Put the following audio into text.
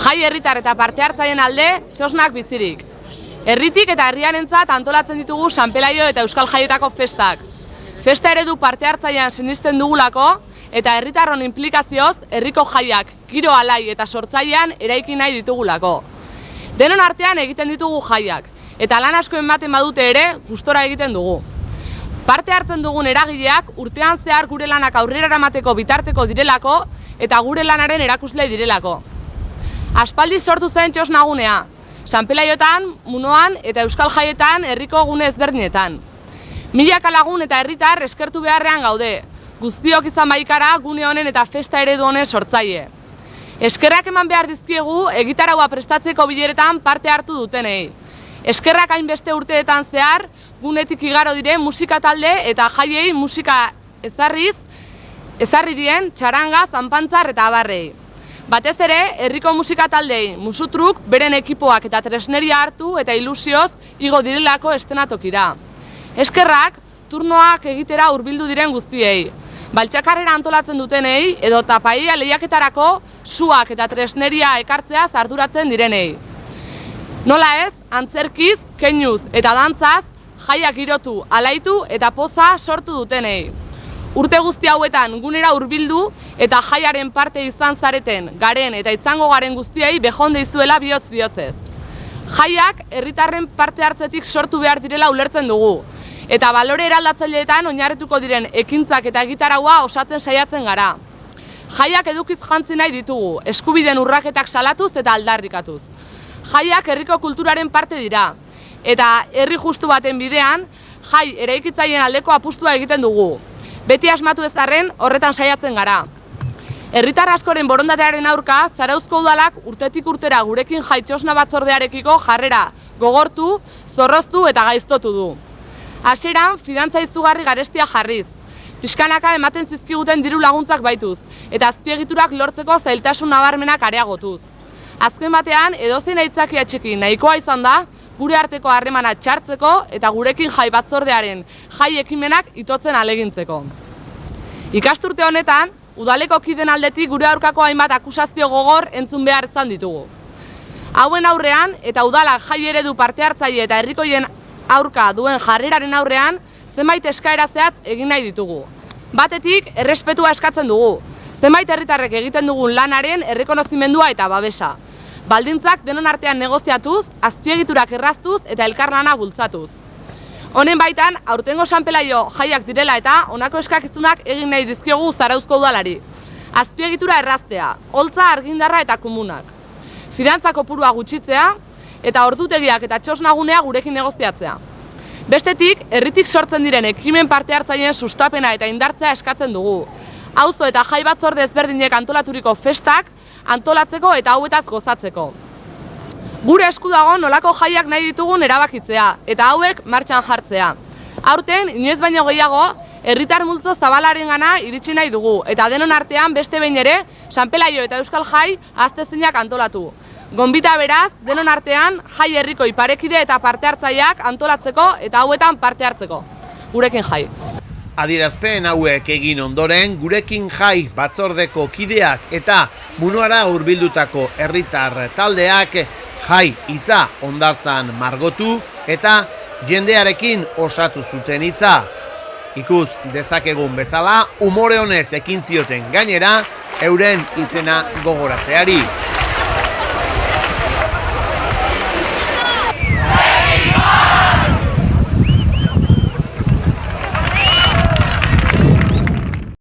Jai herritar eta parte hartzaien alde txosnak bizirik. Herritik eta herriarentzat antolatzen ditugu San Pelaio eta Euskal Jaietako festak. Festa eredu parte hartzailean sinisten dugulako eta herritarron inplikazioz herriko jaiak giro alai eta sortzailean eraiki nahi ditugulako. Denon artean egiten ditugu jaiak eta lan asko ematen badute ere gustora egiten dugu. Parte hartzen dugun eragileak urtean zehar gure lanak aurrera eramateko bitarteko direlako eta gure lanaren erakusle direlako. Aspaldi sortu zen txosnagunea, San Pelaiotan, Munoan eta Euskal Jaietan herriko gune ezberdinetan. Milaka lagun eta herritar eskertu beharrean gaude, guztiok izan baikara gune honen eta festa eredu honen sortzaile. Eskerrak eman behar dizkiegu egitaraua prestatzeko bileretan parte hartu dutenei. Eskerrak hainbeste urteetan zehar gunetik igaro diren musika talde eta jaiei musika ezarri dien txaranga, zanpantzar eta abarrei. Batez ere, herriko musika taldei musutruk beren ekipoak eta tresneria hartu eta ilusioz igo direlako estenatokira. Eskerrak turnoak egitera hurbildu diren guztiei. Baltsakarrera antolatzen dutenei edo tapaia lehiaketarako suak eta tresneria ekartzea arduratzen direnei. Nola ez, antzerkiz, keinuz eta dantzaz jaiak girotu, alaitu eta poza sortu dutenei. Urte guzti hauetan gunera hurbildu eta jaiaren parte izan zareten, garen eta izango garen guztiei bejonde izuela bihotz-bihotzez. Jaiak herritarren parte hartzetik sortu behar direla ulertzen dugu, eta balore eraldatzaileetan oinarrituko diren ekintzak eta egitaraua osatzen saiatzen gara. Jaiak edukiz jantzi nahi ditugu, eskubideen urraketak salatuz eta aldarrikatuz. Jaiak herriko kulturaren parte dira, eta herri justu baten bidean, jai eraikitzaien aldeko apustua egiten dugu. Beti asmatu ez arren horretan saiatzen gara. Herritar askoren borondatearen aurka, Zarauzko udalak urtetik urtera gurekin jai txosna batzordearekiko jarrera gogortu, zorroztu eta gaiztotu du. Hasieran fidantza izugarri garestia jarriz, pixkanaka ematen zizkiguten diru laguntzak baituz, eta azpiegiturak lortzeko zailtasun nabarmenak areagotuz. Azken batean, edozein aitzakia txiki nahikoa izan da, gure arteko harremana txartzeko eta gurekin jai batzordearen jai ekimenak itotzen alegintzeko. Ikasturte honetan, udaleko kideen aldetik gure aurkako hainbat akusazio gogor entzun behar izan ditugu. Hauen aurrean eta udalak jai eredu parte hartzaile eta herrikoien aurka duen jarreraren aurrean zenbait eskaera zehatz egin nahi ditugu. Batetik, errespetua eskatzen dugu, zenbait herritarrek egiten dugun lanaren errekonozimendua eta babesa. Baldintzak denon artean negoziatuz, azpiegiturak erraztuz eta elkarlana bultzatuz. Honen baitan, aurtengo San Pelaio jaiak direla eta honako eskakizunak egin nahi dizkiogu Zarauzko udalari. Azpiegitura erraztea, holtza, argindarra eta komunak. Fidantza kopurua gutxitzea eta ordutegiak eta txosnagunea gurekin negoziatzea. Bestetik, herritik sortzen diren ekimen parte hartzaileen sustapena eta indartzea eskatzen dugu. Auzo eta jai batzorde ezberdinek antolaturiko festak antolatzeko eta hauetaz gozatzeko. Gure esku dago nolako jaiak nahi ditugun erabakitzea eta hauek martxan jartzea. Aurten, inoiz baino gehiago, herritar multzo zabalarengana iritsi nahi dugu eta denon artean beste behin ere San Pelaio eta Euskal Jai ahaztezinak antolatu. Gonbita beraz, denon artean jai herriko iparekide eta parte hartzaileak antolatzeko eta hauetan parte hartzeko. Gurekin jai. Adierazpen hauek egin ondoren, gurekin jai batzordeko kideak eta Munoara hurbildutako herritar taldeak jai hitza hondartzan margotu eta jendearekin osatu zuten hitza. Ikus dezakegun bezala, umore honez ekin zioten gainera, euren izena gogoratzeari.